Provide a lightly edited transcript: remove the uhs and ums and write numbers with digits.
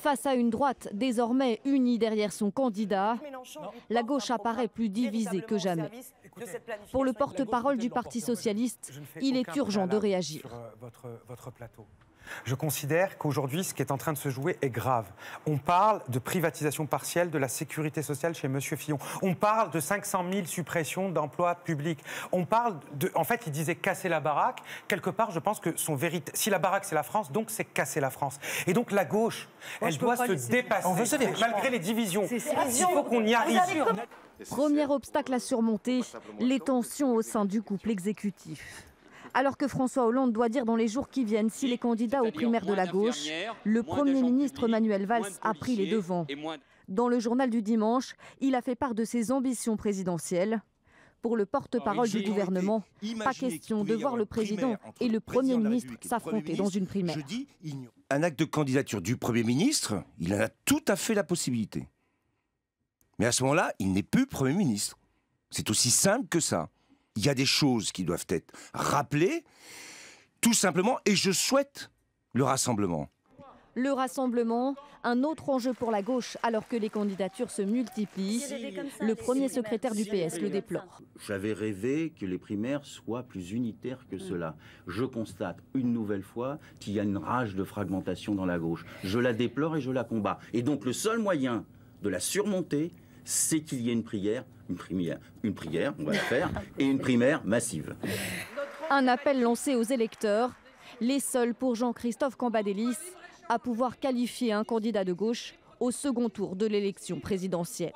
Face à une droite désormais unie derrière son candidat, la gauche apparaît plus divisée que jamais. Pour le porte-parole du Parti socialiste, il est urgent de réagir. Votre plateau. Je considère qu'aujourd'hui, ce qui est en train de se jouer est grave. On parle de privatisation partielle de la sécurité sociale chez M. Fillon. On parle de 500 000 suppressions d'emplois publics. On parle de... En fait, il disait casser la baraque. Quelque part, je pense que si la baraque, c'est la France, donc c'est casser la France. Et donc la gauche, elle doit se dépasser, malgré les divisions. Il faut qu'on y arrive. Premier obstacle à surmonter, les tensions au sein du couple exécutif. Alors que François Hollande doit dire dans les jours qui viennent s'il est candidat aux primaires de la gauche, le Premier ministre Manuel Valls a pris les devants. Dans le journal du dimanche, il a fait part de ses ambitions présidentielles. Pour le porte-parole du gouvernement, pas question de voir le président et le Premier ministre s'affronter dans une primaire. Un acte de candidature du Premier ministre, il en a tout à fait la possibilité. Mais à ce moment-là, il n'est plus Premier ministre. C'est aussi simple que ça. Il y a des choses qui doivent être rappelées, tout simplement, et je souhaite le rassemblement. Le rassemblement, un autre enjeu pour la gauche alors que les candidatures se multiplient. Le premier secrétaire du PS le déplore. J'avais rêvé que les primaires soient plus unitaires que cela. Je constate une nouvelle fois qu'il y a une rage de fragmentation dans la gauche. Je la déplore et je la combats. Et donc le seul moyen de la surmonter, c'est qu'il y ait une prière, on va la faire, et une primaire massive. Un appel lancé aux électeurs, les seuls pour Jean-Christophe Cambadélis à pouvoir qualifier un candidat de gauche au second tour de l'élection présidentielle.